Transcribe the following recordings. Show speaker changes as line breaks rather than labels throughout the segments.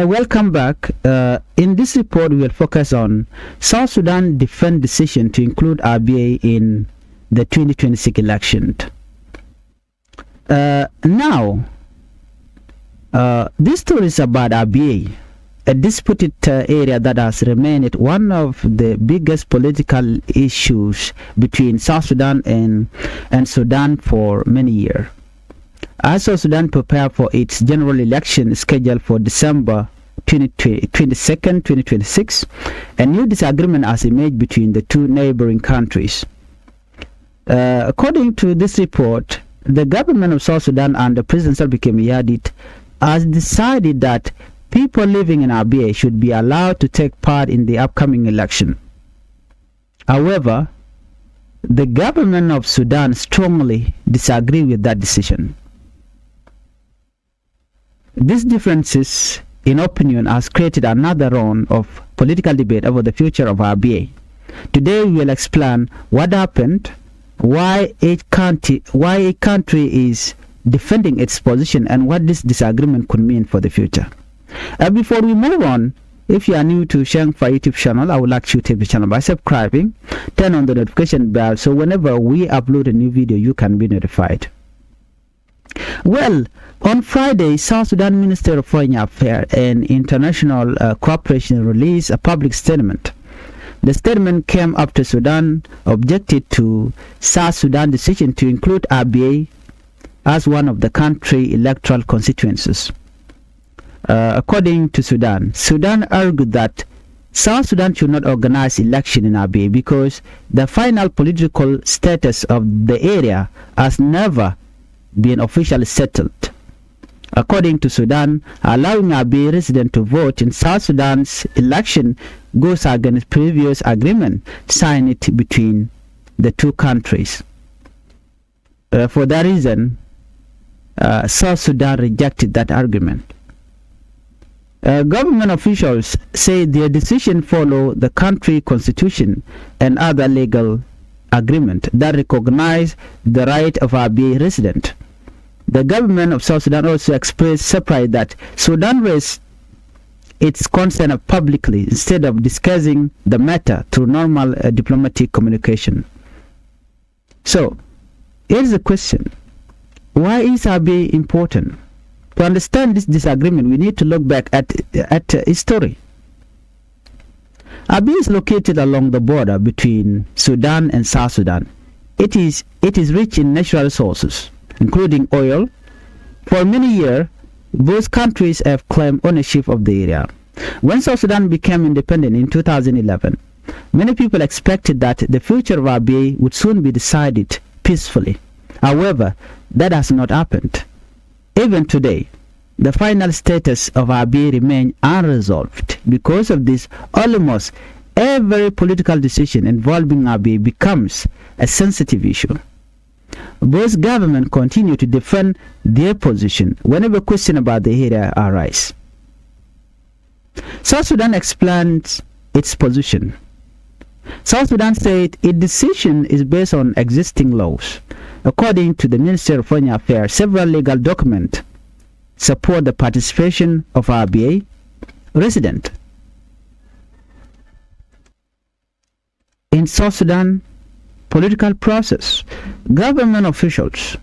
Welcome back. In this report, we will focus on South Sudan defend decision to include Abyei in the 2026 election. Now, this story is about Abyei, a disputed area that has remained one of the biggest political issues between South Sudan and Sudan for many years. As South Sudan prepare for its general election scheduled for December 22nd, 2026, a new disagreement has emerged between the two neighboring countries. According to this report, the government of South Sudan under President Salva Kiir Mayardit has decided that people living in Abyei should be allowed to take part in the upcoming election. However, the government of Sudan strongly disagree with that decision. These differences in opinion has created another round of political debate over the future of Abyei. Today we will explain what happened, why a country is defending its position, and what this disagreement could mean for the future. Before we move on, if you are new to Changfied YouTube channel, I would like you to take the channel by subscribing, turn on the notification bell so whenever we upload a new video you can be notified. Well, on Friday, South Sudan Minister of Foreign Affairs and International Cooperation released a public statement. The statement came after Sudan objected to South Sudan's decision to include Abyei as one of the country's electoral constituencies. According to Sudan argued that South Sudan should not organize election in Abyei because the final political status of the area has never been officially settled. According to Sudan, allowing Abyei residents to vote in South Sudan's election goes against previous agreement signed between the two countries. For that reason, South Sudan rejected that argument. Government officials say their decision follow the country constitution and other legal agreement that recognize the right of Abyei resident. The government of South Sudan also expressed surprise that Sudan raised its concern publicly instead of discussing the matter through normal diplomatic communication. So, here's the question. Why is Abyei important? To understand this disagreement, we need to look back at history. Abyei is located along the border between Sudan and South Sudan. It is rich in natural resources, including oil. For many years, both countries have claimed ownership of the area. When South Sudan became independent in 2011, many people expected that the future of Abyei would soon be decided peacefully. However, that has not happened. Even today, the final status of Abyei remains unresolved. Because of this, almost every political decision involving Abyei becomes a sensitive issue. Both governments continue to defend their position whenever questions about the area arise. South Sudan explains its position. South Sudan said its decision is based on existing laws. According to the Minister of Foreign Affairs, several legal documents support the participation of Abyei residents in South Sudan political process. Government officials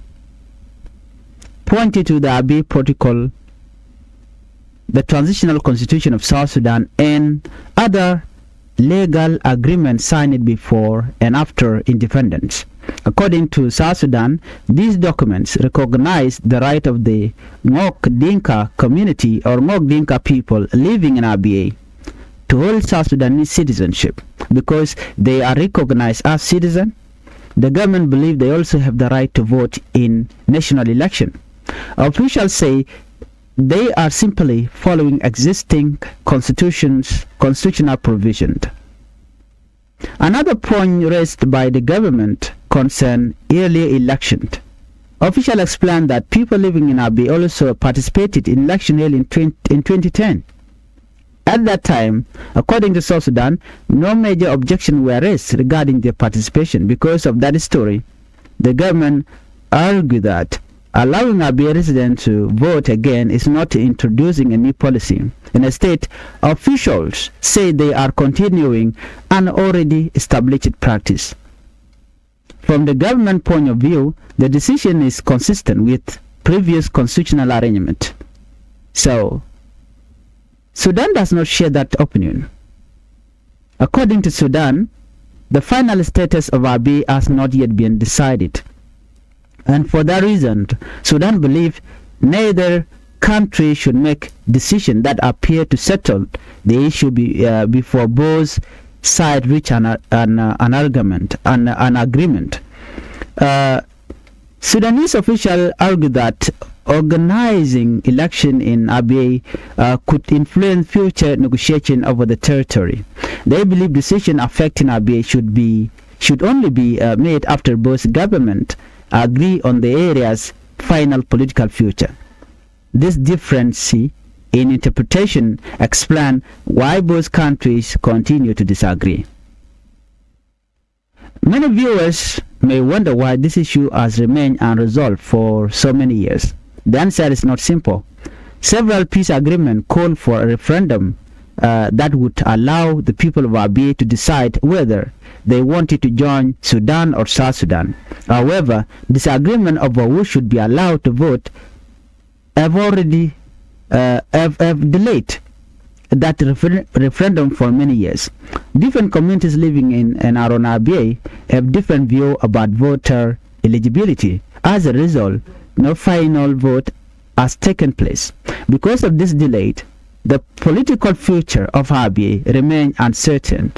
pointed to the Abyei Protocol, the Transitional Constitution of South Sudan, and other legal agreements signed before and after independence. According to South Sudan, these documents recognize the right of the Ngok Dinka community or Ngok Dinka people living in Abyei to hold South Sudanese citizenship. Because they are recognized as citizens, the government believes they also have the right to vote in national election. Officials say they are simply following existing constitutional provisions. Another point raised by the government concerned early elections. Officials explained that people living in Abyei also participated in election held in 2010. At that time, according to South Sudan, no major objections were raised regarding their participation. Because of that story, the government argued that allowing Abyei residents to vote again is not introducing a new policy. Instead, officials say they are continuing an already established practice. From the government point of view, the decision is consistent with previous constitutional arrangement. So, Sudan does not share that opinion. According to Sudan, the final status of Abyei has not yet been decided. And for that reason, Sudan believes neither country should make decisions that appear to settle the issue before both sides reach an agreement. Sudanese officials argue that organizing election in Abyei could influence future negotiation over the territory. They believe decisions affecting Abyei should only be made after both governments agree on the area's final political future. This difference in interpretation explains why both countries continue to disagree. Many viewers may wonder why this issue has remained unresolved for so many years. The answer is not simple. Several peace agreements call for a referendum that would allow the people of Abyei to decide whether they wanted to join Sudan or South Sudan. However, disagreement over who should be allowed to vote have already delayed that referendum for many years. Different communities living in and around Abyei have different views about voter eligibility. As a result, no final vote has taken place. Because of this delay, the political future of Abyei remains uncertain.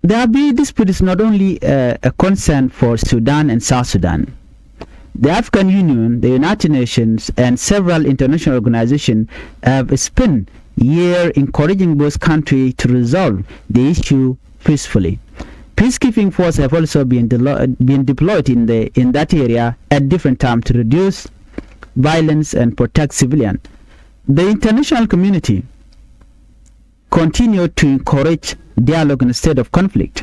The Abyei dispute is not only a concern for Sudan and South Sudan. The African Union, the United Nations, and several international organizations have spent years encouraging both countries to resolve the issue peacefully. Peacekeeping forces have also been deployed in that area at different times to reduce violence and protect civilians. The international community continued to encourage dialogue instead of conflict.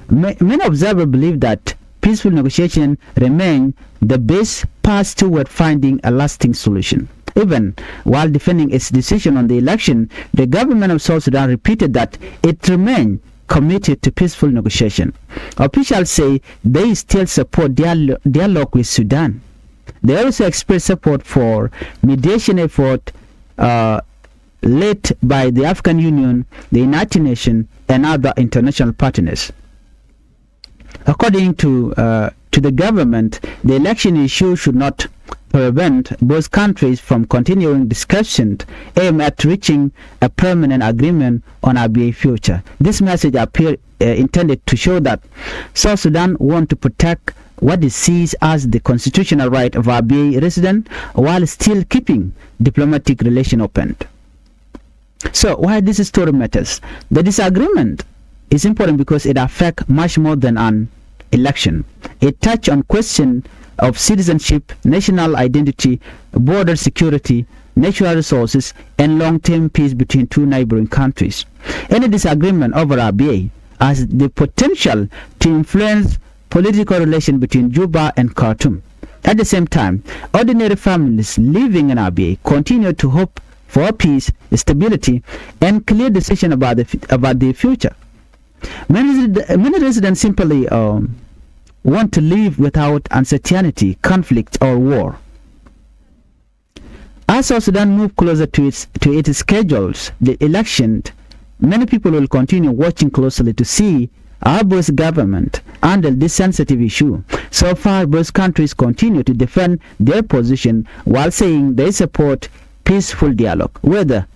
Many observers believe that peaceful negotiation remain the best path toward finding a lasting solution. Even while defending its decision on the election, the government of South Sudan repeated that it remained committed to peaceful negotiation. Officials say they still support dialogue with Sudan. They also express support for mediation effort led by the African Union, the United Nations, and other international partners. According to the government, the election issue should not prevent both countries from continuing discussions aimed at reaching a permanent agreement on Abyei future. This message appears intended to show that South Sudan wants to protect what it sees as the constitutional right of Abyei residents while still keeping diplomatic relations open. So why this story matters? The disagreement is important because it affects much more than an election. It touches on questions of citizenship, national identity, border security, natural resources, and long-term peace between two neighboring countries. Any disagreement over Abyei has the potential to influence political relations between Juba and Khartoum. At the same time, ordinary families living in Abyei continue to hope for peace, stability, and clear decision about the future. Many residents simply want to live without uncertainty, conflict, or war. As South Sudan moves closer to its schedules, the election, many people will continue watching closely to see how both government handle this sensitive issue. So far, both countries continue to defend their position while saying they support peaceful dialogue. Whether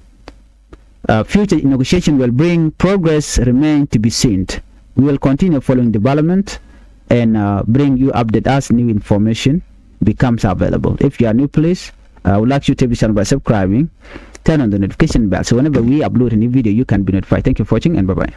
future negotiation will bring progress remains to be seen. We will continue following development and bring you update as new information becomes available. If you are new, please, I would like you to be channel by subscribing, turn on the notification bell so whenever we upload a new video you can be notified. Thank you for watching and bye bye.